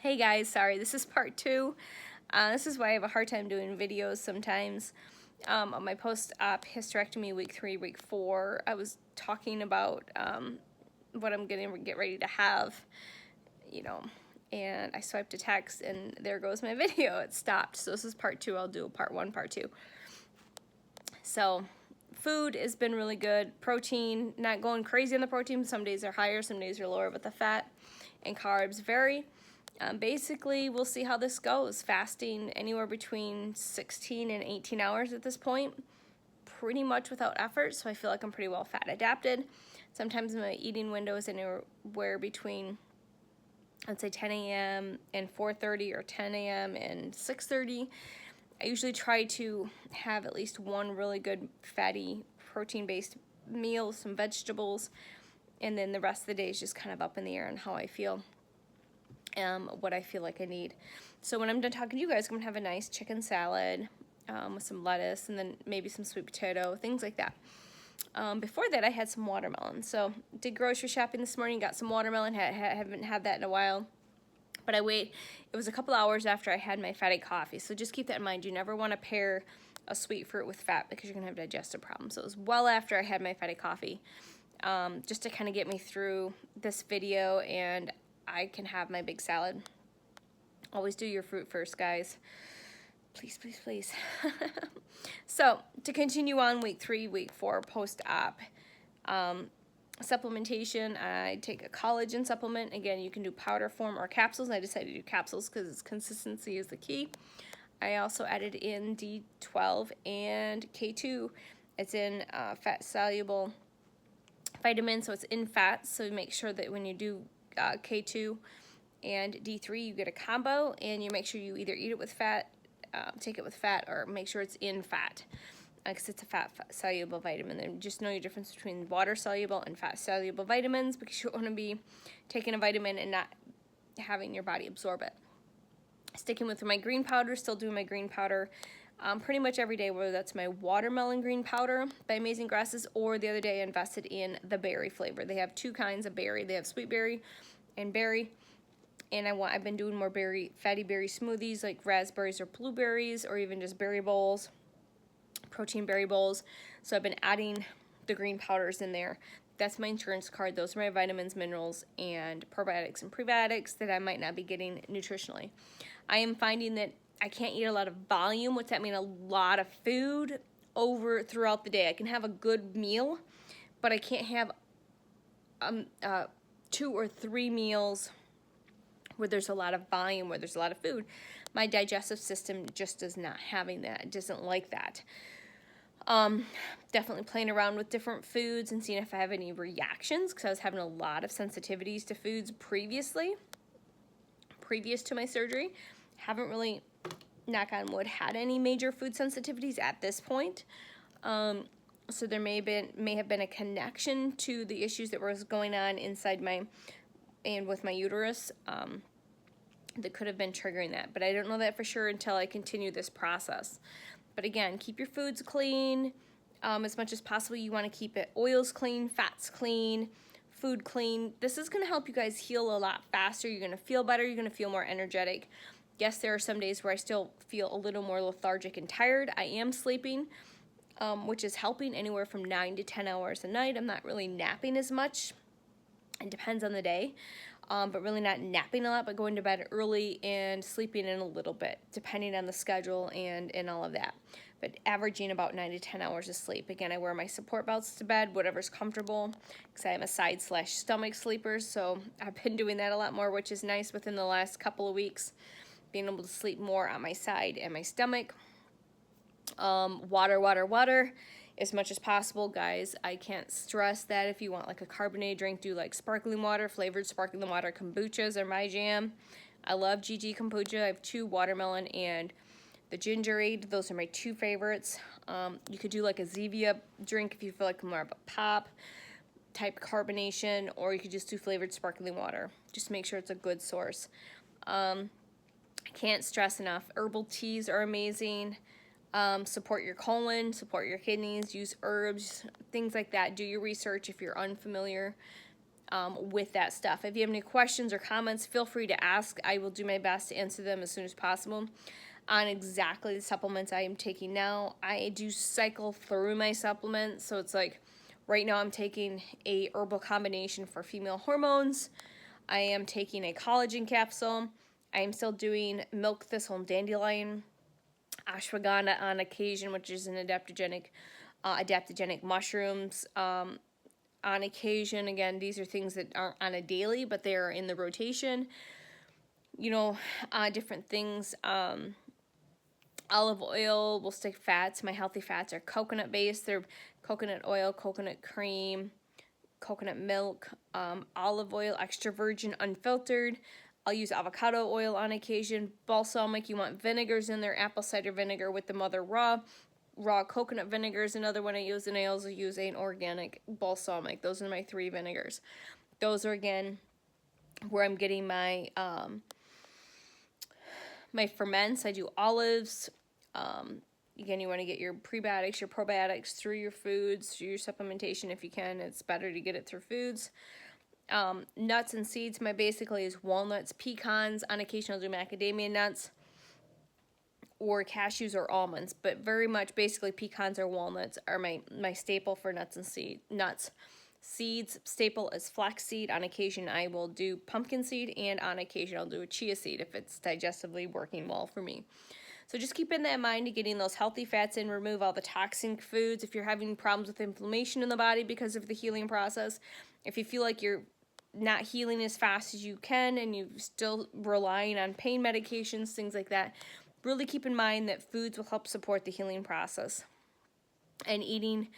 Hey guys, sorry, this is part 2. This is why I have a hard time doing videos sometimes. On my post-op hysterectomy week 3, week 4, I was talking about what I'm going to get ready to have, and I swiped a text and there goes my video. It stopped. So this is part 2. I'll do a part 1, part 2. So food has been really good. Protein, not going crazy on the protein. Some days are higher, some days are lower, but the fat and carbs vary. Basically, we'll see how this goes. Fasting anywhere between 16 and 18 hours at this point, pretty much without effort, so I feel like I'm pretty well fat adapted. Sometimes my eating window is anywhere between, I'd say 10 a.m. and 4:30 or 10 a.m. and 6:30. I usually try to have at least one really good fatty, protein-based meal, some vegetables, and then the rest of the day is just kind of up in the air on how I feel. What I feel like I need. So when I'm done talking to you guys, I'm gonna have a nice chicken salad with some lettuce and then maybe some sweet potato, things like that. Before that, I had some watermelon. So did grocery shopping this morning, got some watermelon. Haven't had that in a while. But it was a couple hours after I had my fatty coffee. So just keep that in mind. You never want to pair a sweet fruit with fat because you're gonna have digestive problems. So it was well after I had my fatty coffee, just to kind of get me through this video, and I can have my big salad. Always do your fruit first, guys. Please, please, please. So, to continue on week 3, week 4, post-op, supplementation, I take a collagen supplement. Again, you can do powder form or capsules. I decided to do capsules because consistency is the key. I also added in D12 and K2. It's in fat-soluble vitamin, so it's in fat. So make sure that when you do K2 and D3, you get a combo, and you make sure you either eat it with fat, take it with fat, or make sure it's in fat, because it's a fat-soluble vitamin. And just know your difference between water-soluble and fat-soluble vitamins, because you don't want to be taking a vitamin and not having your body absorb it. Sticking with my green powder, still doing my green powder pretty much every day, whether that's my watermelon green powder by Amazing Grasses, or the other day I invested in the berry flavor. They have 2 kinds of berry. They have sweet berry and berry, and I've been doing more fatty berry smoothies like raspberries or blueberries, or even just berry bowls, protein berry bowls. So I've been adding the green powders in there. That's my insurance card. Those are my vitamins, minerals, and probiotics and prebiotics that I might not be getting nutritionally. I am finding that I can't eat a lot of volume. What's that mean? A lot of food throughout the day. I can have a good meal, but I can't have 2 or 3 meals where there's a lot of volume, where there's a lot of food. My digestive system just is not having that. It doesn't like that. Definitely playing around with different foods and seeing if I have any reactions, because I was having a lot of sensitivities to foods previous to my surgery. Haven't really, knock on wood, had any major food sensitivities at this point. So there may have been a connection to the issues that was going on inside with my uterus that could have been triggering that. But I don't know that for sure until I continue this process. But again, keep your foods clean as much as possible. You want to keep it oils clean, fats clean, food clean. This is going to help you guys heal a lot faster. You're going to feel better. You're going to feel more energetic. Yes, there are some days where I still feel a little more lethargic and tired. I am sleeping, which is helping, anywhere from 9 to 10 hours a night. I'm not really napping as much. It depends on the day, but really not napping a lot, but going to bed early and sleeping in a little bit, depending on the schedule and all of that. But averaging about 9 to 10 hours of sleep. Again, I wear my support belts to bed, whatever's comfortable, because I am a side/stomach sleeper, so I've been doing that a lot more, which is nice within the last couple of weeks, being able to sleep more on my side and my stomach. Water as much as possible, guys. I can't stress that. If you want like a carbonated drink, do like sparkling water. Flavored sparkling water. Kombuchas are my jam. I love GG kombucha. I have 2, watermelon and the gingerade. Those are my 2 favorites. You could do like a Zevia drink if you feel like more of a pop type carbonation, or you could just do flavored sparkling water. Just make sure it's a good source. I can't stress enough. Herbal teas are amazing. Support your colon, support your kidneys, use herbs, things like that. Do your research if you're unfamiliar. with that stuff. If you have any questions or comments, feel free to ask. I will do my best to answer them as soon as possible on exactly the supplements I am taking now. I do cycle through my supplements, so it's like right now I'm taking a herbal combination for female hormones. I am taking a collagen capsule. I am still doing milk thistle and dandelion, ashwagandha on occasion, which is an adaptogenic mushrooms. On occasion, again, these are things that aren't on a daily, but they are in the rotation. You know, different things. Olive oil will stick fats. My healthy fats are coconut based. They're coconut oil, coconut cream, coconut milk, olive oil, extra virgin, unfiltered. I'll use avocado oil on occasion. Balsamic, you want vinegars in there. Apple cider vinegar with the mother raw. Raw coconut vinegar is another one I use, and I also use an organic balsamic. Those are my 3 vinegars. Those are, again, where I'm getting my my ferments. I do olives. Again, you want to get your prebiotics, your probiotics through your foods, through your supplementation if you can. It's better to get it through foods. Nuts and seeds, my basically is walnuts, pecans. On occasion, I'll do macadamia nuts or cashews or almonds, but very much basically pecans or walnuts are my staple for nuts and nuts. Seeds, staple is flaxseed. On occasion, I will do pumpkin seed, and on occasion, I'll do a chia seed if it's digestively working well for me. So just keeping that in mind, to getting those healthy fats in, remove all the toxic foods. If you're having problems with inflammation in the body because of the healing process, if you feel like you're not healing as fast as you can and you're still relying on pain medications, things like that, really keep in mind that foods will help support the healing process. And eating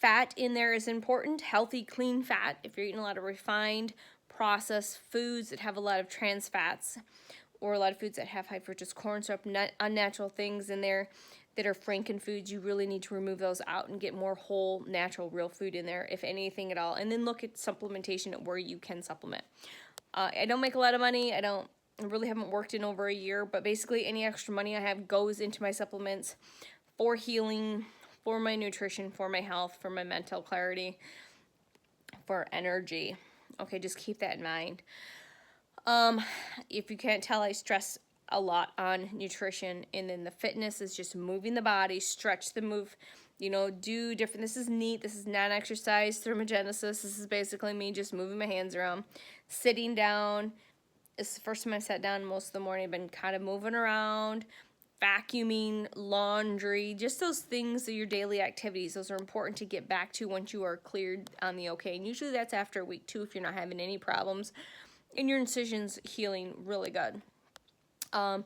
fat in there is important. Healthy, clean fat. If you're eating a lot of refined, processed foods that have a lot of trans fats, or a lot of foods that have high fructose corn syrup, unnatural things in there that are franken foods, you really need to remove those out and get more whole, natural, real food in there, if anything at all. And then look at supplementation where you can supplement. I don't make a lot of money. I really haven't worked in over a year, but basically any extra money I have goes into my supplements for healing, for my nutrition, for my health, for my mental clarity, for energy. Okay, just keep that in mind. If you can't tell, I stress a lot on nutrition, and then the fitness is just moving the body, stretch the move, do different. This is neat. This is non-exercise thermogenesis. This is basically me just moving my hands around, sitting down. It's the first time I sat down most of the morning. I've been kind of moving around, vacuuming, laundry, just those things are your daily activities. Those are important to get back to once you are cleared on the okay. And usually that's after week 2 if you're not having any problems and your incision's healing really good. So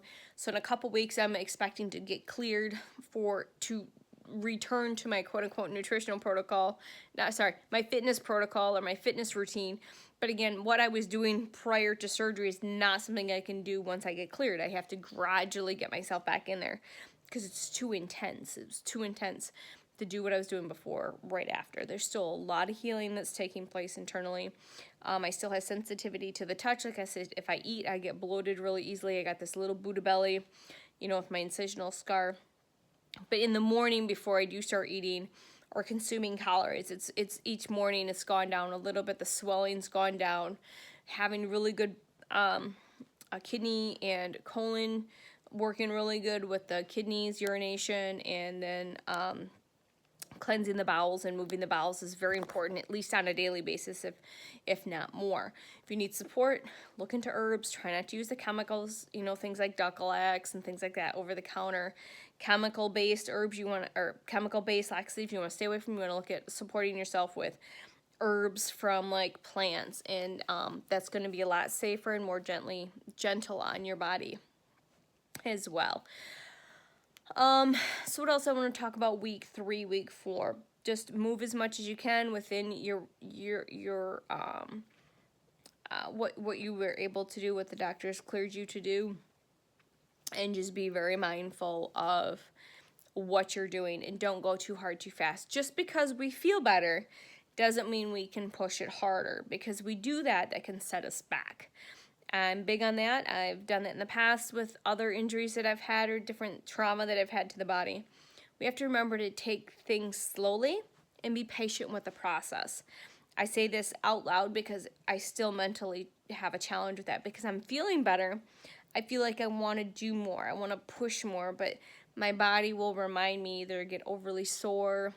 in a couple weeks, I'm expecting to get cleared to return to my quote-unquote nutritional protocol. My fitness protocol or my fitness routine. But again, what I was doing prior to surgery is not something I can do once I get cleared. I have to gradually get myself back in there because it's too intense. It was too intense to do what I was doing before right after. There's still a lot of healing that's taking place internally. I still have sensitivity to the touch. Like I said, if I eat, I get bloated really easily. I got this little Buddha belly, with my incisional scar. But in the morning before I do start eating or consuming calories, it's each morning it's gone down a little bit. The swelling's gone down. Having really good kidney and colon working really good with the kidneys, urination, and then cleansing the bowels and moving the bowels is very important, at least on a daily basis, if not more. If you need support, look into herbs. Try not to use the chemicals, things like Ducalax and things like that over the counter. Chemical-based herbs or chemical-based laxatives you want to stay away from. You want to look at supporting yourself with herbs from like plants, and that's going to be a lot safer and more gentle on your body as well. So what else I want to talk about week 3, week 4? Just move as much as you can within your what you were able to do, what the doctors cleared you to do, and just be very mindful of what you're doing and don't go too hard too fast. Just because we feel better doesn't mean we can push it harder, because we do that can set us back. I'm big on that. I've done that in the past with other injuries that I've had or different trauma that I've had to the body. We have to remember to take things slowly and be patient with the process. I say this out loud because I still mentally have a challenge with that, because I'm feeling better. I feel like I want to do more. I want to push more, but my body will remind me, either get overly sore,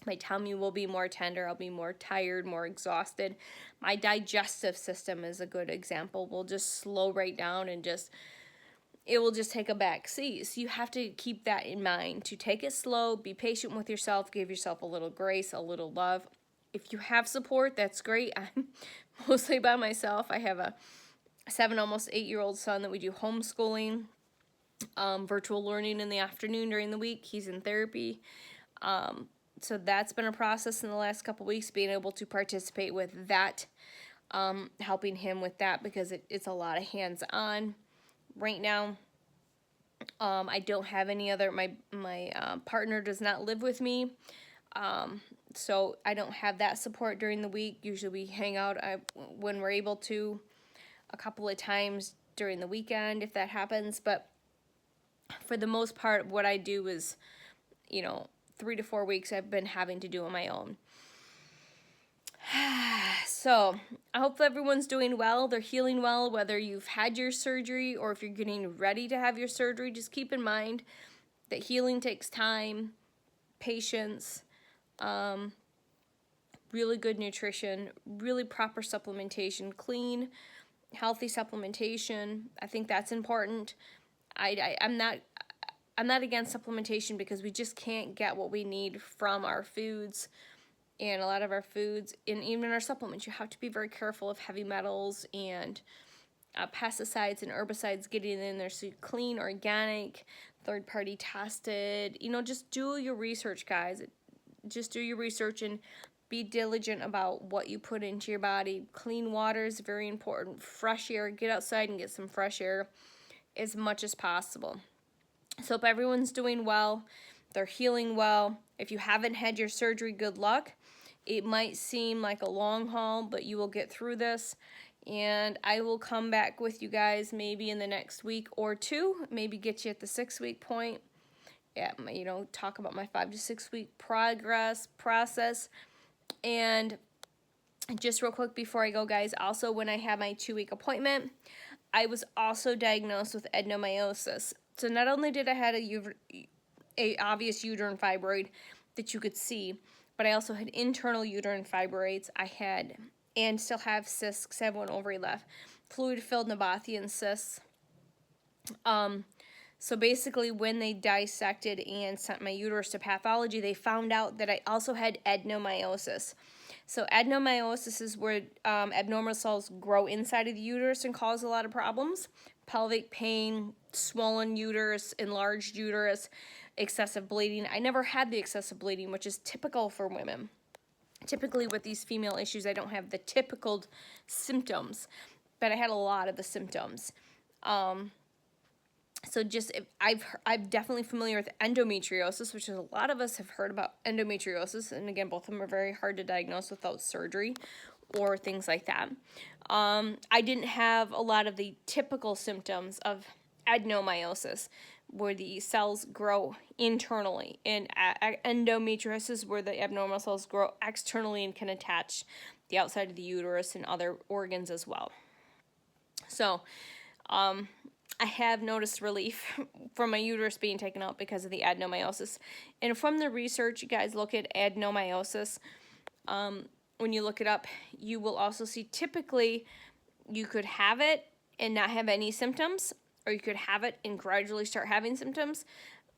my tummy will be more tender, I'll be more tired, more exhausted. My digestive system is a good example. Will just slow right down and it will just take a back seat. So you have to keep that in mind, to take it slow, be patient with yourself, give yourself a little grace, a little love. If you have support, that's great. I'm mostly by myself. I have a 7, almost 8-year-old son that we do homeschooling, virtual learning in the afternoon during the week. He's in therapy. So that's been a process in the last couple weeks, being able to participate with that, helping him with that, because it's a lot of hands-on right now. I don't have any other, my partner does not live with me, so I don't have that support during the week. Usually we hang out when we're able to, a couple of times during the weekend if that happens, but for the most part, what I do is, 3 to 4 weeks I've been having to do on my own. So I hope everyone's doing well. They're healing well, whether you've had your surgery or if you're getting ready to have your surgery. Just keep in mind that healing takes time, patience, really good nutrition, really proper supplementation, clean, healthy supplementation. I think that's important. I'm not against supplementation, because we just can't get what we need from our foods. And a lot of our foods, and even our supplements, you have to be very careful of heavy metals and pesticides and herbicides getting in there. So clean, organic, third-party tested. Just do your research, guys. Just do your research and be diligent about what you put into your body. Clean water is very important. Fresh air. Get outside and get some fresh air as much as possible. So hope everyone's doing well. They're healing well. If you haven't had your surgery, good luck. It might seem like a long haul, but you will get through this. And I will come back with you guys maybe in the next week or two, maybe get you at the 6-week point. Yeah, talk about my 5 to 6 week process. And just real quick before I go, guys, also when I had my 2-week appointment, I was also diagnosed with adenomyosis. So not only did I have a obvious uterine fibroid that you could see, but I also had internal uterine fibroids. I had and still have cysts, because I have 1 ovary left, fluid-filled Nabathian cysts. So basically, when they dissected and sent my uterus to pathology, they found out that I also had adenomyosis. So adenomyosis is where abnormal cells grow inside of the uterus and cause a lot of problems. Pelvic pain, swollen uterus, enlarged uterus, excessive bleeding. I never had the excessive bleeding, which is typical for women. Typically with these female issues, I don't have the typical symptoms, but I had a lot of the symptoms. So I'm definitely familiar with endometriosis, which is a lot of us have heard about endometriosis. And again, both of them are very hard to diagnose without surgery or things like that. I didn't have a lot of the typical symptoms of adenomyosis, where the cells grow internally, and endometriosis, where the abnormal cells grow externally and can attach the outside of the uterus and other organs as well. So, I have noticed relief from my uterus being taken out because of the adenomyosis. And from the research, you guys look at adenomyosis. When you look it up, you will also see typically you could have it and not have any symptoms, or you could have it and gradually start having symptoms.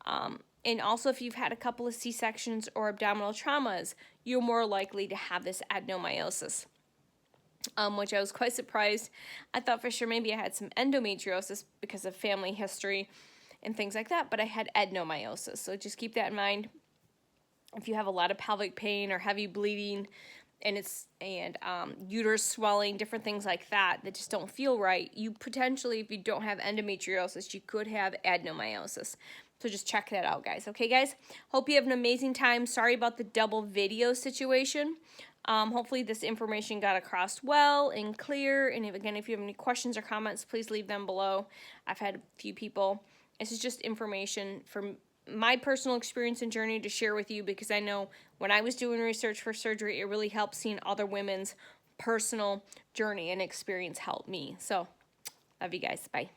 And also, if you've had a couple of C-sections or abdominal traumas, you're more likely to have this adenomyosis. Which I was quite surprised. I thought for sure maybe I had some endometriosis because of family history and things like that, but I had adenomyosis. So just keep that in mind. If you have a lot of pelvic pain or heavy bleeding and uterus swelling, different things like that just don't feel right, you potentially, if you don't have endometriosis, you could have adenomyosis. So just check that out, guys. Okay, guys? Hope you have an amazing time. Sorry about the double video situation. Hopefully this information got across well and clear. And if you have any questions or comments, please leave them below. I've had a few people. This is just information my personal experience and journey to share with you, because I know when I was doing research for surgery, it really helped seeing other women's personal journey and experience help me. So, love you guys. Bye.